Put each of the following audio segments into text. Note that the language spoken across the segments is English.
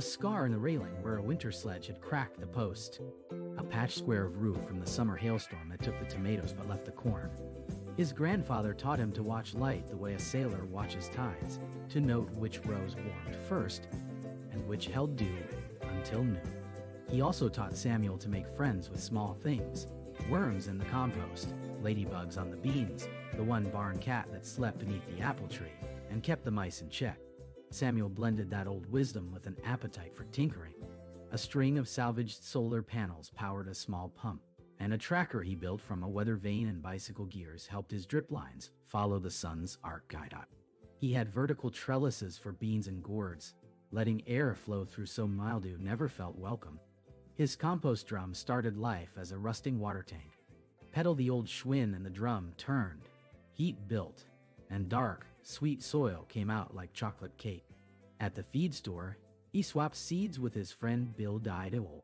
scar in the railing where a winter sledge had cracked the post. A patched square of roof from the summer hailstorm that took the tomatoes but left the corn. His grandfather taught him to watch light the way a sailor watches tides, to note which rose warmed first and which held dew until noon. He also taught Samuel to make friends with small things, worms in the compost, ladybugs on the beans, the one barn cat that slept beneath the apple tree and kept the mice in check. Samuel blended that old wisdom with an appetite for tinkering. A string of salvaged solar panels powered a small pump, and a tracker he built from a weather vane and bicycle gears helped his drip lines follow the sun's arc guide. He had vertical trellises for beans and gourds, letting air flow through so mildew never felt welcome. His compost drum started life as a rusting water tank. Pedal the old Schwinn and the drum turned. Heat built, and dark, sweet soil came out like chocolate cake. At the feed store, he swapped seeds with his friend Bill Dideowl.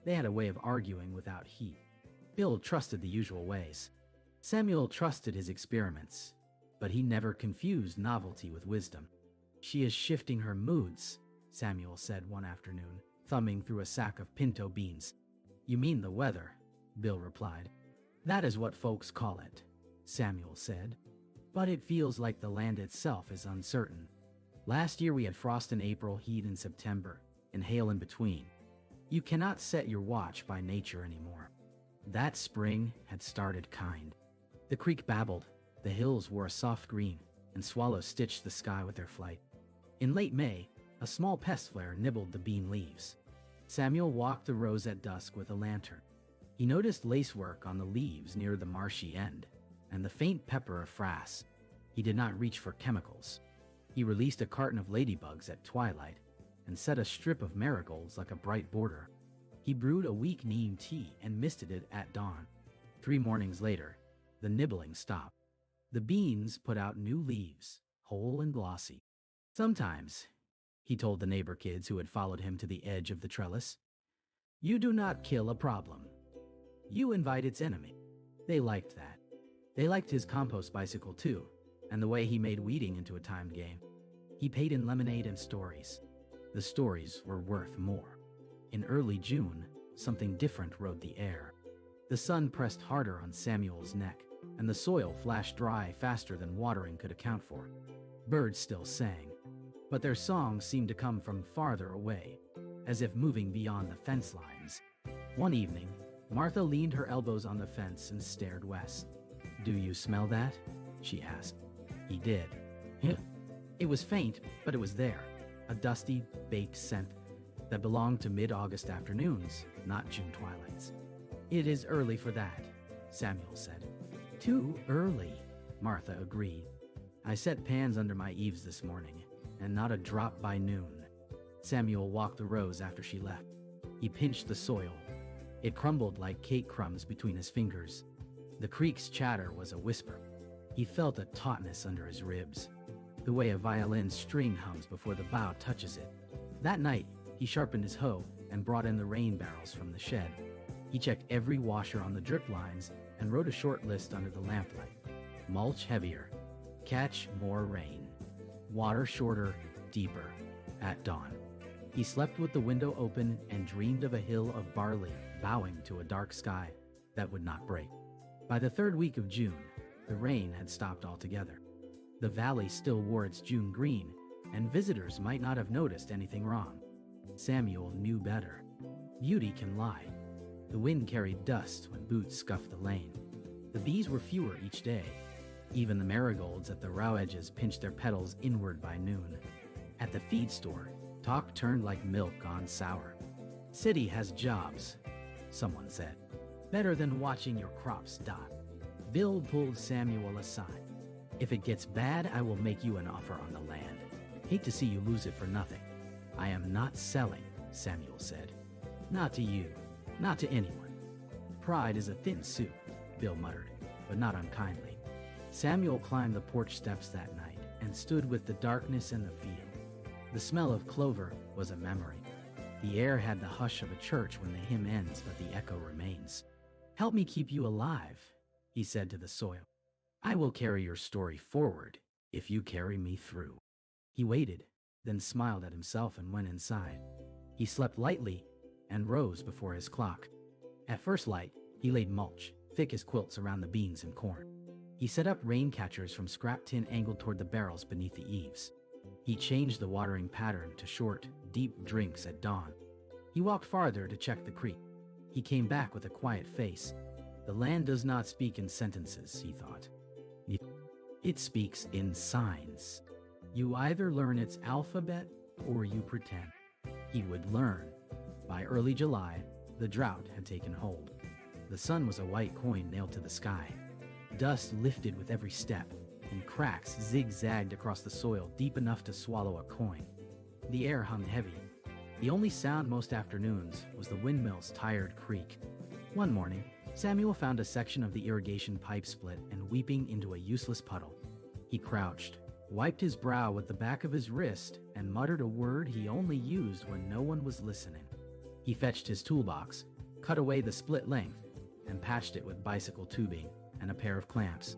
They had a way of arguing without heat. Bill trusted the usual ways. Samuel trusted his experiments, but he never confused novelty with wisdom. "She is shifting her moods," Samuel said one afternoon, thumbing through a sack of pinto beans. "You mean the weather," Bill replied. "That is what folks call it," Samuel said. "But it feels like the land itself is uncertain. Last year we had frost in April, heat in September, and hail in between. You cannot set your watch by nature anymore." That spring had started kind. The creek babbled, the hills wore a soft green, and swallows stitched the sky with their flight. In late May, a small pest flare nibbled the bean leaves. Samuel walked the rows at dusk with a lantern. He noticed lacework on the leaves near the marshy end, and the faint pepper of frass. He did not reach for chemicals. He released a carton of ladybugs at twilight and set a strip of marigolds like a bright border. He brewed a weak neem tea and misted it at dawn. 3 mornings later, the nibbling stopped. The beans put out new leaves, whole and glossy. "Sometimes," he told the neighbor kids who had followed him to the edge of the trellis, "you do not kill a problem. You invite its enemy." They liked that. They liked his compost bicycle too, and the way he made weeding into a timed game. He paid in lemonade and stories. The stories were worth more. In early June, something different rode the air. The sun pressed harder on Samuel's neck, and the soil flashed dry faster than watering could account for. Birds still sang, but their songs seemed to come from farther away, as if moving beyond the fence lines. One evening, Martha leaned her elbows on the fence and stared west. "Do you smell that?" she asked. He did. It was faint, but it was there, a dusty, baked scent that belonged to mid-August afternoons, not June twilights. "It is early for that," Samuel said. "Too early," Martha agreed. "I set pans under my eaves this morning, and not a drop by noon." Samuel walked the rows after she left. He pinched the soil. It crumbled like cake crumbs between his fingers. The creek's chatter was a whisper. He felt a tautness under his ribs, the way a violin string hums before the bow touches it. That night, he sharpened his hoe and brought in the rain barrels from the shed. He checked every washer on the drip lines and wrote a short list under the lamplight. Mulch heavier. Catch more rain. Water shorter, deeper. At dawn. He slept with the window open and dreamed of a hill of barley bowing to a dark sky that would not break. By the 3rd week of June, the rain had stopped altogether. The valley still wore its June green, and visitors might not have noticed anything wrong. Samuel knew better. Beauty can lie. The wind carried dust when boots scuffed the lane. The bees were fewer each day. Even the marigolds at the row edges pinched their petals inward by noon. At the feed store, talk turned like milk gone sour. "City has jobs," someone said. "Better than watching your crops die." Bill pulled Samuel aside. "If it gets bad, I will make you an offer on the land. Hate to see you lose it for nothing." "I am not selling," Samuel said. "Not to you, not to anyone." "Pride is a thin soup," Bill muttered, but not unkindly. Samuel climbed the porch steps that night and stood with the darkness and the field. The smell of clover was a memory. The air had the hush of a church when the hymn ends, but the echo remains. "Help me keep you alive," he said to the soil. "I will carry your story forward if you carry me through." He waited, then smiled at himself and went inside. He slept lightly and rose before his clock. At first light, he laid mulch, thick as quilts, around the beans and corn. He set up rain catchers from scrap tin angled toward the barrels beneath the eaves. He changed the watering pattern to short, deep drinks at dawn. He walked farther to check the creek. He came back with a quiet face. The land does not speak in sentences, he thought. It speaks in signs. You either learn its alphabet or you pretend. He would learn. By early July, the drought had taken hold. The sun was a white coin nailed to the sky. Dust lifted with every step, and cracks zigzagged across the soil deep enough to swallow a coin. The air hung heavy. The only sound most afternoons was the windmill's tired creak. One morning, Samuel found a section of the irrigation pipe split and weeping into a useless puddle. He crouched, wiped his brow with the back of his wrist, and muttered a word he only used when no one was listening. He fetched his toolbox, cut away the split length, and patched it with bicycle tubing and a pair of clamps.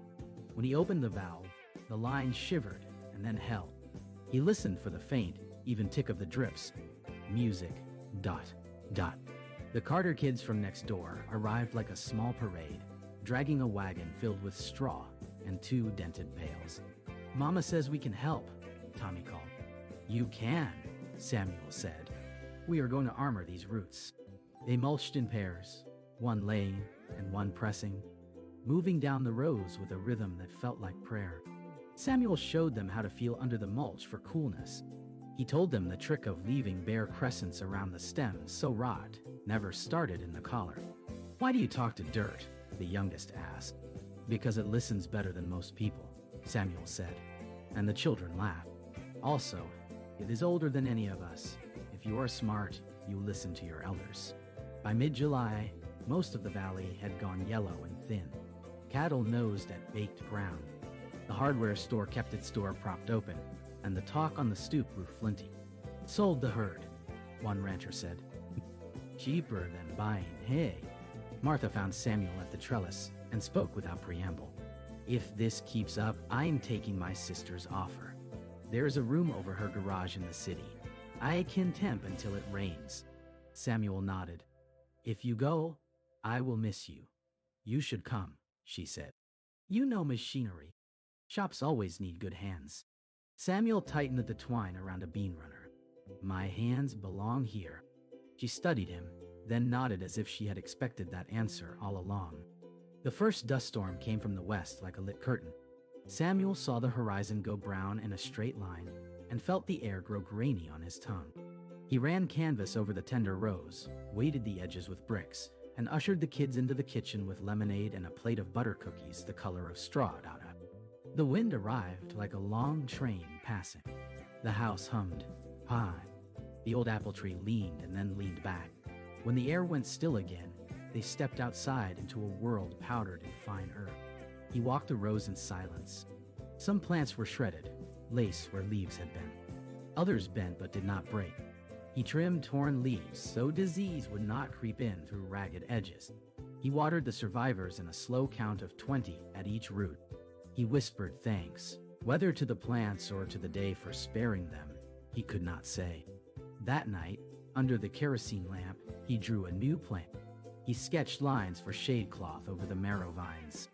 When he opened the valve, the line shivered and then held. He listened for the faint, even tick of the drips. Music. ... The Carter kids from next door arrived like a small parade, dragging a wagon filled with straw and 2 dented pails. "Mama says we can help," Tommy called. "You can," Samuel said. "We are going to armor these roots." They mulched in pairs, one laying and one pressing, moving down the rows with a rhythm that felt like prayer. Samuel showed them how to feel under the mulch for coolness. He told them the trick of leaving bare crescents around the stems so rot never started in the collar. "Why do you talk to dirt?" the youngest asked. "Because it listens better than most people," Samuel said, and the children laughed. "Also, it is older than any of us. If you are smart, you listen to your elders." By mid-July, most of the valley had gone yellow and thin. Cattle nosed at baked ground. The hardware store kept its door propped open, and the talk on the stoop grew flinty. "Sold the herd," one rancher said. "Cheaper than buying hay." Martha found Samuel at the trellis and spoke without preamble. "If this keeps up, I'm taking my sister's offer. There's a room over her garage in the city. I can temp until it rains." Samuel nodded. "If you go, I will miss you. You should come," she said. "You know machinery. Shops always need good hands." Samuel tightened the twine around a bean runner. "My hands belong here." She studied him, then nodded as if she had expected that answer all along. The first dust storm came from the west like a lit curtain. Samuel saw the horizon go brown in a straight line and felt the air grow grainy on his tongue. He ran canvas over the tender rows, weighted the edges with bricks, and ushered the kids into the kitchen with lemonade and a plate of butter cookies the color of straw out of. The wind arrived like a long train passing. The house hummed. High. The old apple tree leaned and then leaned back. When the air went still again, they stepped outside into a world powdered in fine earth. He walked the rows in silence. Some plants were shredded, lace where leaves had been. Others bent but did not break. He trimmed torn leaves so disease would not creep in through ragged edges. He watered the survivors in a slow count of 20 at each root. He whispered thanks, whether to the plants or to the day for sparing them, he could not say. That night, under the kerosene lamp, he drew a new plant. He sketched lines for shade cloth over the marrow vines.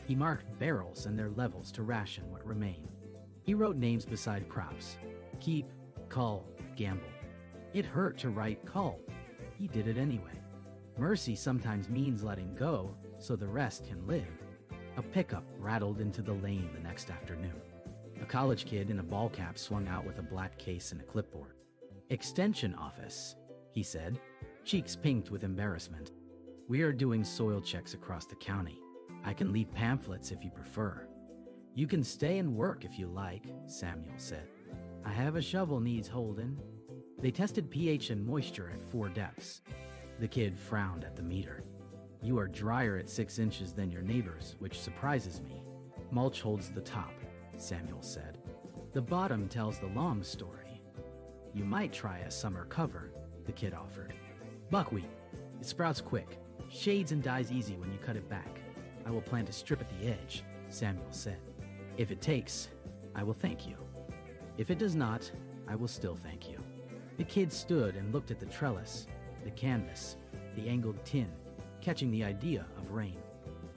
He marked barrels and their levels to ration what remained. He wrote names beside crops. Keep, cull, gamble. It hurt to write cull. He did it anyway. Mercy sometimes means letting go so the rest can live. A pickup rattled into the lane the next afternoon. A college kid in a ball cap swung out with a black case and a clipboard. Extension office, he said, cheeks pinked with embarrassment. We are doing soil checks across the county. I can leave pamphlets if you prefer. You can stay and work if you like, Samuel said. I have a shovel needs holding. They tested pH and moisture at 4 depths. The kid frowned at the meter. You are drier at 6 inches than your neighbors, which surprises me. Mulch holds the top, Samuel said. The bottom tells the long story. You might try a summer cover, the kid offered. Buckwheat. It sprouts quick. Shades and dies easy when you cut it back. I will plant a strip at the edge, Samuel said. If it takes, I will thank you. If it does not, I will still thank you. The kid stood and looked at the trellis, the canvas, the angled tin, catching the idea of rain.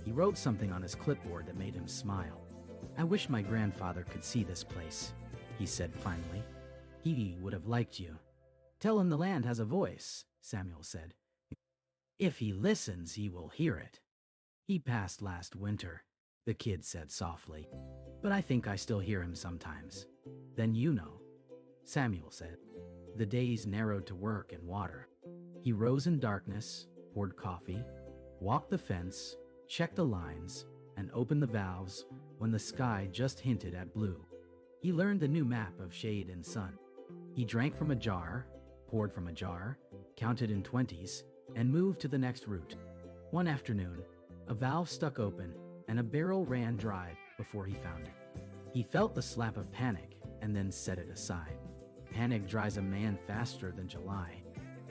He wrote something on his clipboard that made him smile. "I wish my grandfather could see this place," he said finally. "He would have liked you." "Tell him the land has a voice," Samuel said. "If he listens, he will hear it." "He passed last winter," the kid said softly. "But I think I still hear him sometimes." "Then you know," Samuel said. The days narrowed to work and water. He rose in darkness, poured coffee, walked the fence, checked the lines, and opened the valves when the sky just hinted at blue. He learned the new map of shade and sun. He drank from a jar, poured from a jar, counted in 20s, and moved to the next route. One afternoon, a valve stuck open and a barrel ran dry before he found it. He felt the slap of panic and then set it aside. Panic dries a man faster than July.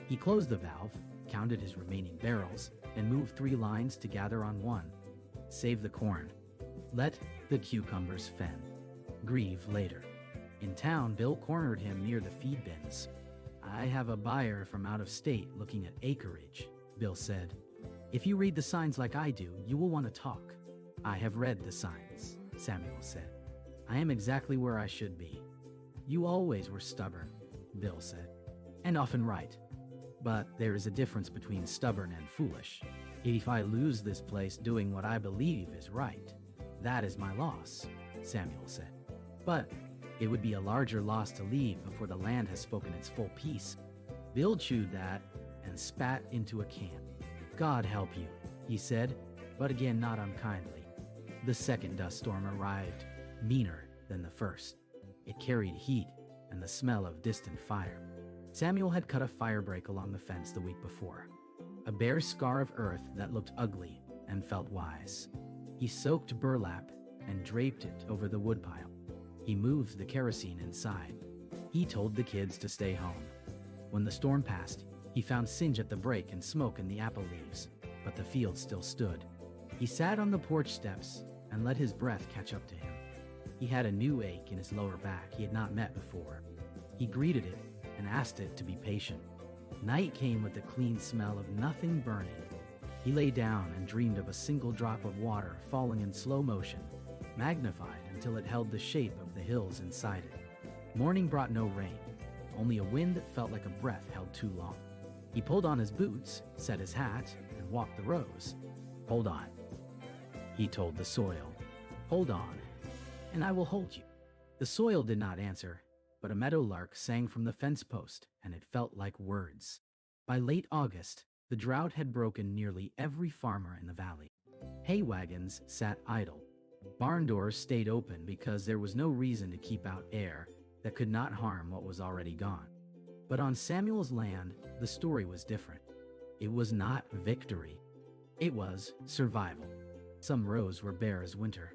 He closed the valve, counted his remaining barrels, and moved 3 lines to gather on one. Save the corn. Let the cucumbers fen. Grieve later. In town, Bill cornered him near the feed bins. "I have a buyer from out of state looking at acreage," Bill said. "If you read the signs like I do, you will want to talk." "I have read the signs," Samuel said. "I am exactly where I should be." "You always were stubborn," Bill said, "and often right. But there is a difference between stubborn and foolish. If I lose this place doing what I believe is right, that is my loss," Samuel said. "But it would be a larger loss to leave before the land has spoken its full piece." Bill chewed that and spat into a can. "God help you," he said, but again not unkindly. The second dust storm arrived, meaner than the first. It carried heat and the smell of distant fire. Samuel had cut a firebreak along the fence the week before. A bare scar of earth that looked ugly and felt wise. He soaked burlap and draped it over the woodpile. He moved the kerosene inside. He told the kids to stay home. When the storm passed, he found singe at the break and smoke in the apple leaves, but the field still stood. He sat on the porch steps and let his breath catch up to him. He had a new ache in his lower back he had not met before. He greeted it and asked it to be patient. Night came with the clean smell of nothing burning. He lay down and dreamed of a single drop of water falling in slow motion, magnified until it held the shape of the hills inside it. Morning brought no rain, only a wind that felt like a breath held too long. He pulled on his boots, set his hat, and walked the rows. "Hold on," he told the soil. "Hold on, and I will hold you." The soil did not answer, but a meadowlark sang from the fence post, and it felt like words. By late August, the drought had broken nearly every farmer in the valley. Hay wagons sat idle. Barn doors stayed open because there was no reason to keep out air that could not harm what was already gone. But on Samuel's land, the story was different. It was not victory. It was survival. Some rows were bare as winter.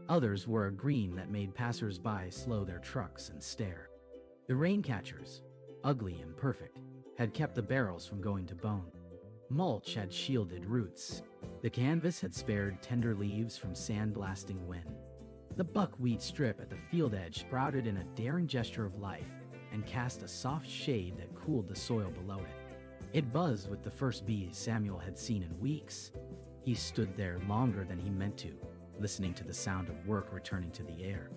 Others were a green that made passers-by slow their trucks and stare. The rain catchers, ugly and perfect, had kept the barrels from going to bone. Mulch had shielded roots. The canvas had spared tender leaves from sand-blasting wind. The buckwheat strip at the field edge sprouted in a daring gesture of life and cast a soft shade that cooled the soil below it. It buzzed with the first bees Samuel had seen in weeks. He stood there longer than he meant to, listening to the sound of work returning to the air.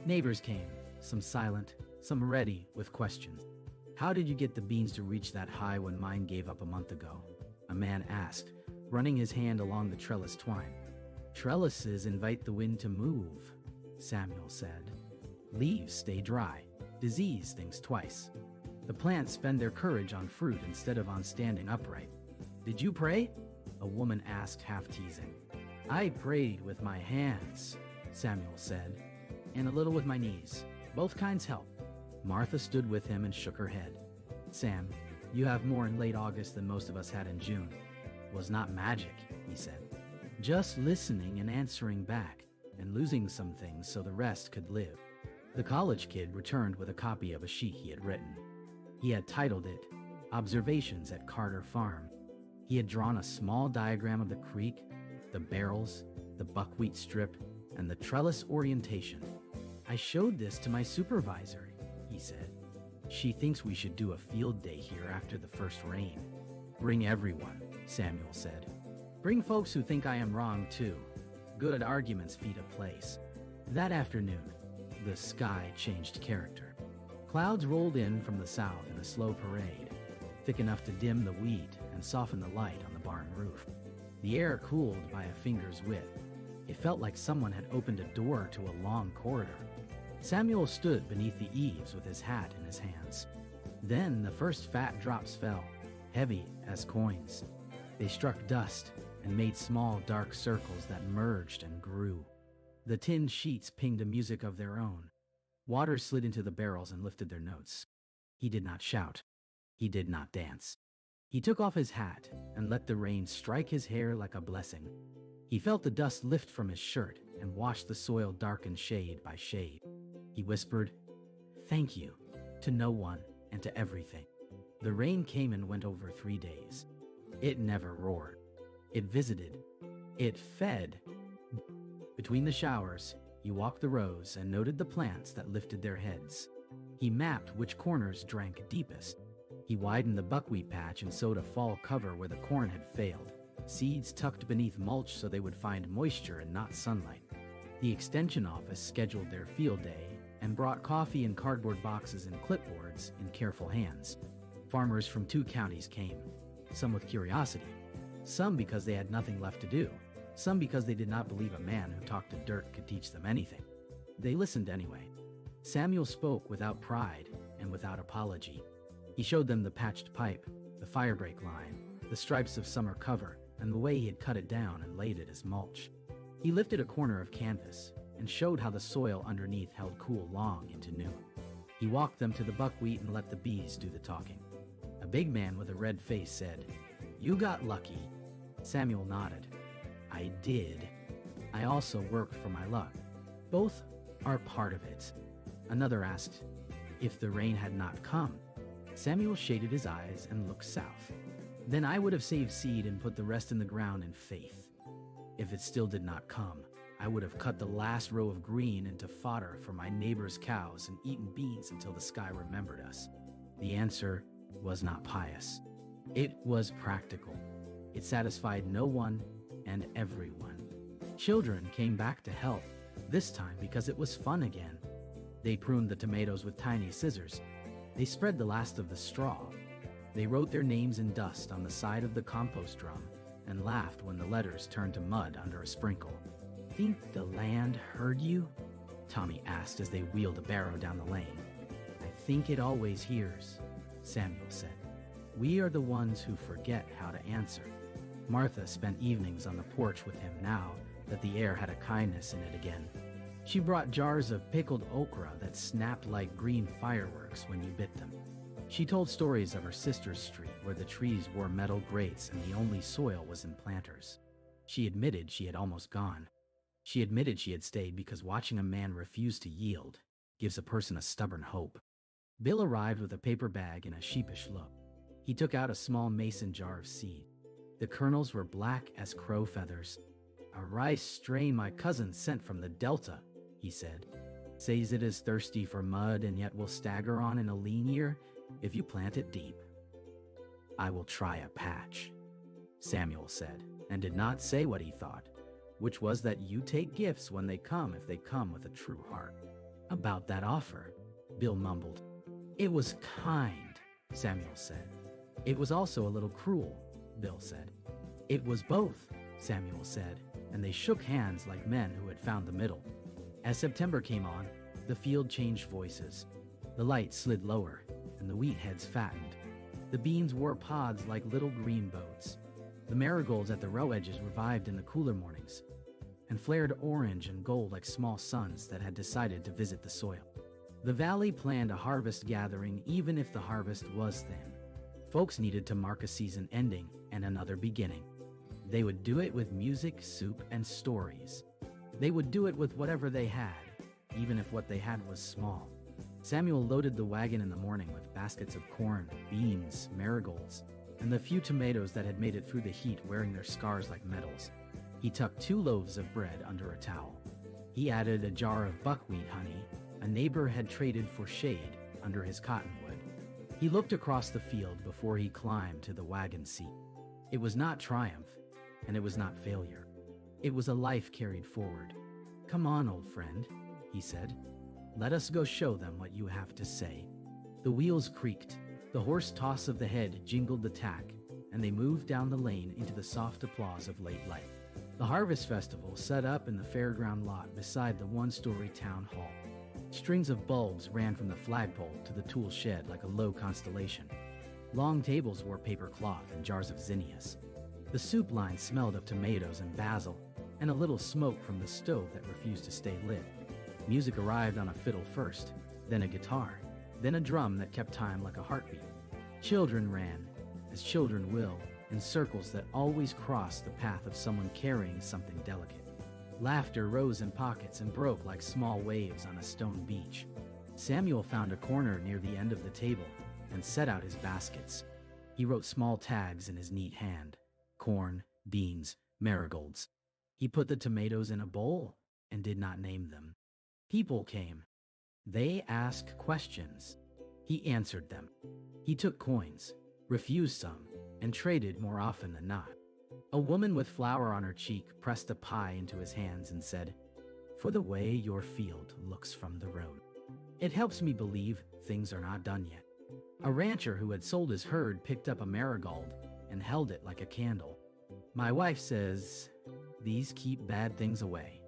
Neighbors came, some silent, some ready with questions. "How did you get the beans to reach that high when mine gave up a month ago?" a man asked, running his hand along the trellis twine. "Trellises invite the wind to move," Samuel said. "Leaves stay dry. Disease thinks twice. The plants spend their courage on fruit instead of on standing upright." "Did you pray?" a woman asked, half teasing. "I prayed with my hands," Samuel said, "and a little with my knees. Both kinds help." Martha stood with him and shook her head. "Sam, you have more in late August than most of us had in June." "It was not magic," he said. "Just listening and answering back, and losing some things so the rest could live." The college kid returned with a copy of a sheet he had written. He had titled it, "Observations at Carter Farm." He had drawn a small diagram of the creek, the barrels, the buckwheat strip, and the trellis orientation. "I showed this to my supervisor," he said. She thinks we should do a field day here after the first rain. Bring everyone, Samuel said. Bring folks who think I am wrong too. Good arguments feed a place. That afternoon, the sky changed character. Clouds rolled in from the south in a slow parade, thick enough to dim the wheat and soften the light on the barn roof. The air cooled by a finger's width. It felt like someone had opened a door to a long corridor. Samuel stood beneath the eaves with his hat in his hands. Then the first fat drops fell, heavy as coins. They struck dust and made small dark circles that merged and grew. The tin sheets pinged a music of their own. Water slid into the barrels and lifted their notes. He did not shout. He did not dance. He took off his hat and let the rain strike his hair like a blessing. He felt the dust lift from his shirt and wash the soil darken shade by shade. He whispered, "Thank you," to no one and to everything. The rain came and went over 3 days. It never roared. It visited. It fed. Between the showers, he walked the rows and noted the plants that lifted their heads. He mapped which corners drank deepest. He widened the buckwheat patch and sowed a fall cover where the corn had failed, seeds tucked beneath mulch so they would find moisture and not sunlight. The extension office scheduled their field day and brought coffee in cardboard boxes and clipboards in careful hands. Farmers from 2 counties came, some with curiosity, some because they had nothing left to do, some because they did not believe a man who talked to dirt could teach them anything. They listened anyway. Samuel spoke without pride and without apology. He showed them the patched pipe, the firebreak line, the stripes of summer cover, and the way he had cut it down and laid it as mulch. He lifted a corner of canvas and showed how the soil underneath held cool long into noon. He walked them to the buckwheat and let the bees do the talking. A big man with a red face said, "You got lucky." Samuel nodded. "I did. I also worked for my luck. Both are part of it." Another asked, "If the rain had not come?" Samuel shaded his eyes and looked south. "Then I would have saved seed and put the rest in the ground in faith. If it still did not come, I would have cut the last row of green into fodder for my neighbor's cows and eaten beans until the sky remembered us." The answer was not pious. It was practical. It satisfied no one and everyone. Children came back to help, this time because it was fun again. They pruned the tomatoes with tiny scissors. They spread the last of the straw. They wrote their names in dust on the side of the compost drum and laughed when the letters turned to mud under a sprinkle. "Think the land heard you?" Tommy asked as they wheeled a barrow down the lane. "I think it always hears," Samuel said. "We are the ones who forget how to answer." Martha spent evenings on the porch with him now that the air had a kindness in it again. She brought jars of pickled okra that snapped like green fireworks when you bit them. She told stories of her sister's street where the trees wore metal grates and the only soil was in planters. She admitted she had almost gone. She admitted she had stayed because watching a man refuse to yield gives a person a stubborn hope. Bill arrived with a paper bag and a sheepish look. He took out a small mason jar of seed. The kernels were black as crow feathers. "A rice strain my cousin sent from the Delta," he said. "Says it is thirsty for mud and yet will stagger on in a lean year if you plant it deep." "I will try a patch," Samuel said, and did not say what he thought, which was that you take gifts when they come if they come with a true heart. "About that offer," Bill mumbled. "It was kind," Samuel said. "It was also a little cruel," Bill said. "It was both," Samuel said, and they shook hands like men who had found the middle. As September came on, the field changed voices. The light slid lower, and the wheat heads fattened. The beans wore pods like little green boats. The marigolds at the row edges revived in the cooler mornings, and flared orange and gold like small suns that had decided to visit the soil. The valley planned a harvest gathering even if the harvest was thin. Folks needed to mark a season ending and another beginning. They would do it with music, soup, and stories. They would do it with whatever they had, even if what they had was small. Samuel loaded the wagon in the morning with baskets of corn, beans, marigolds, and the few tomatoes that had made it through the heat wearing their scars like medals. He tucked 2 loaves of bread under a towel. He added a jar of buckwheat honey a neighbor had traded for shade under his cottonwood. He looked across the field before he climbed to the wagon seat. It was not triumph, and it was not failure. It was a life carried forward. "Come on, old friend," he said. "Let us go show them what you have to say." The wheels creaked, the hoarse toss of the head jingled the tack, and they moved down the lane into the soft applause of late life. The Harvest Festival set up in the fairground lot beside the one-story town hall. Strings of bulbs ran from the flagpole to the tool shed like a low constellation. Long tables wore paper cloth and jars of zinnias. The soup line smelled of tomatoes and basil, and a little smoke from the stove that refused to stay lit. Music arrived on a fiddle first, then a guitar, then a drum that kept time like a heartbeat. Children ran, as children will, in circles that always cross the path of someone carrying something delicate. Laughter rose in pockets and broke like small waves on a stone beach. Samuel found a corner near the end of the table and set out his baskets. He wrote small tags in his neat hand: corn, beans, marigolds. He put the tomatoes in a bowl and did not name them. People came. They asked questions. He answered them. He took coins, refused some, and traded more often than not. A woman with flour on her cheek pressed a pie into his hands and said, "For the way your field looks from the road. It helps me believe things are not done yet." A rancher who had sold his herd picked up a marigold and held it like a candle. "My wife says these keep bad things away.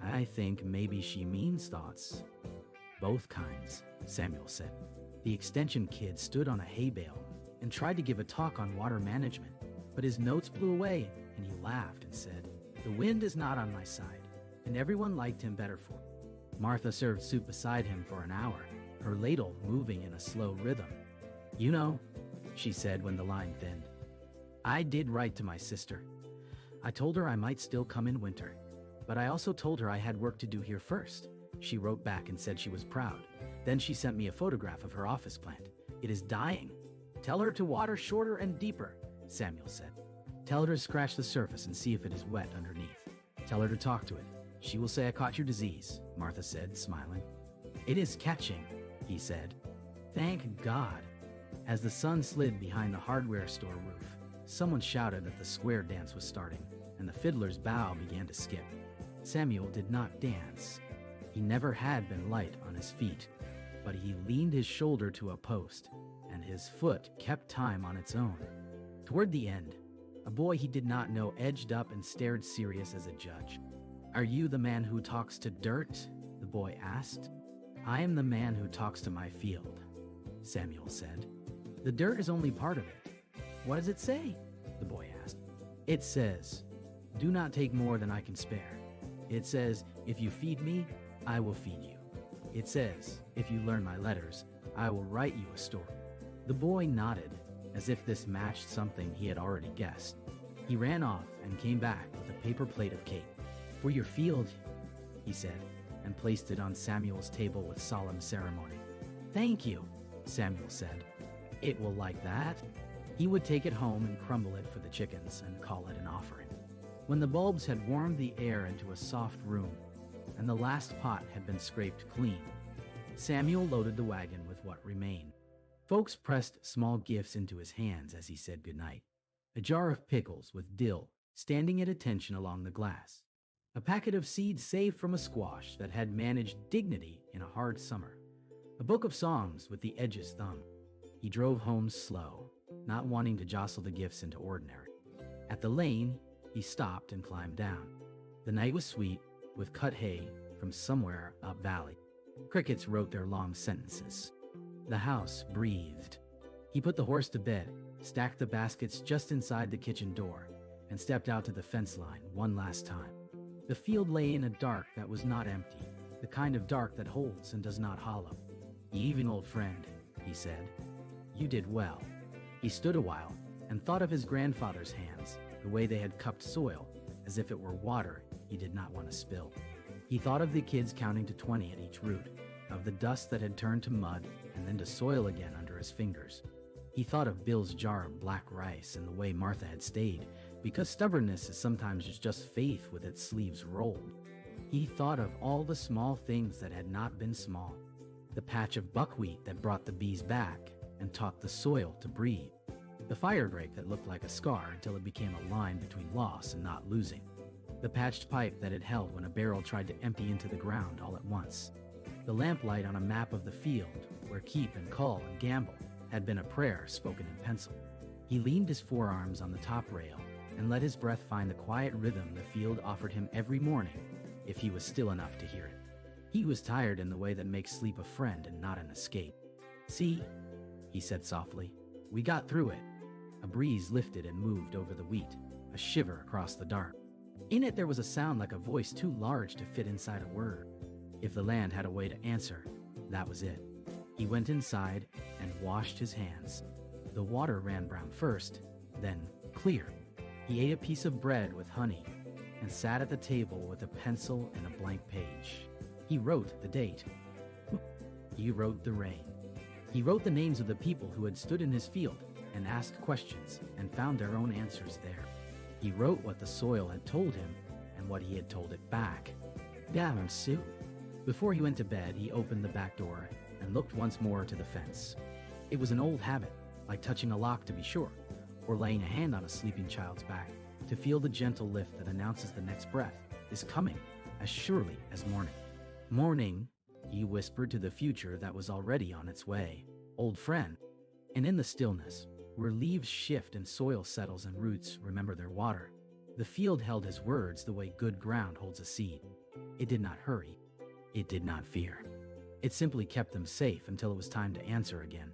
I think maybe she means thoughts." "Both kinds," Samuel said. The extension kid stood on a hay bale and tried to give a talk on water management, but his notes blew away and he laughed and said, "The wind is not on my side," and everyone liked him better for it. Martha served soup beside him for an hour, her ladle moving in a slow rhythm. "You know," she said when the line thinned, "I did write to my sister. I told her I might still come in winter, but I also told her I had work to do here first." She wrote back and said she was proud. Then she sent me a photograph of her office plant. "It is dying. Tell her to water shorter and deeper," Samuel said. "Tell her to scratch the surface and see if it is wet underneath. Tell her to talk to it. She will say I caught your disease," Martha said, smiling. "It is catching," he said. "Thank God." As the sun slid behind the hardware store roof, someone shouted that the square dance was starting, and the fiddler's bow began to skip. Samuel did not dance. He never had been light on his feet, but he leaned his shoulder to a post, and his foot kept time on its own. Toward the end, a boy he did not know edged up and stared serious as a judge. "Are you the man who talks to dirt?" the boy asked. "I am the man who talks to my field," Samuel said. "The dirt is only part of it." "What does it say?" the boy asked. "It says, 'Do not take more than I can spare.' It says, 'If you feed me, I will feed you.' It says, 'If you learn my letters, I will write you a story.'" The boy nodded, as if this matched something he had already guessed. He ran off and came back with a paper plate of cake. "For your field," he said, and placed it on Samuel's table with solemn ceremony. "Thank you," Samuel said. "It will like that." He would take it home and crumble it for the chickens and call it an offering. When the bulbs had warmed the air into a soft room, and the last pot had been scraped clean, Samuel loaded the wagon with what remained. Folks pressed small gifts into his hands as he said goodnight. A jar of pickles with dill standing at attention along the glass. A packet of seeds saved from a squash that had managed dignity in a hard summer. A book of songs with the edges thumbed. He drove home slow, not wanting to jostle the gifts into ordinary. At the lane, he stopped and climbed down. The night was sweet, with cut hay from somewhere up valley. Crickets wrote their long sentences. The house breathed. He put the horse to bed, stacked the baskets just inside the kitchen door, and stepped out to the fence line one last time. The field lay in a dark that was not empty, the kind of dark that holds and does not hollow. "Evening, old friend," he said. "You did well." He stood a while and thought of his grandfather's hands, the way they had cupped soil, as if it were water he did not want to spill. He thought of the kids counting to 20 at each root, of the dust that had turned to mud and then to soil again under his fingers. He thought of Bill's jar of black rice and the way Martha had stayed, because stubbornness is sometimes just faith with its sleeves rolled. He thought of all the small things that had not been small. The patch of buckwheat that brought the bees back, and taught the soil to breathe. The firebreak that looked like a scar until it became a line between loss and not losing. The patched pipe that it held when a barrel tried to empty into the ground all at once. The lamplight on a map of the field, where keep and call and gamble had been a prayer spoken in pencil. He leaned his forearms on the top rail and let his breath find the quiet rhythm the field offered him every morning, if he was still enough to hear it. He was tired in the way that makes sleep a friend and not an escape. "See," he said softly, "we got through it." A breeze lifted and moved over the wheat, a shiver across the dark. In it there was a sound like a voice too large to fit inside a word. If the land had a way to answer, that was it. He went inside and washed his hands. The water ran brown first, then clear. He ate a piece of bread with honey and sat at the table with a pencil and a blank page. He wrote the date. He wrote the rain. He wrote the names of the people who had stood in his field and asked questions and found their own answers there. He wrote what the soil had told him and what he had told it back. Damn, Sue. Before he went to bed, he opened the back door and looked once more to the fence. It was an old habit, like touching a lock to be sure, or laying a hand on a sleeping child's back to feel the gentle lift that announces the next breath is coming as surely as morning. Morning, he whispered to the future that was already on its way. Old friend. And in the stillness, where leaves shift and soil settles and roots remember their water, the field held his words the way good ground holds a seed. It did not hurry. It did not fear. It simply kept them safe until it was time to answer again.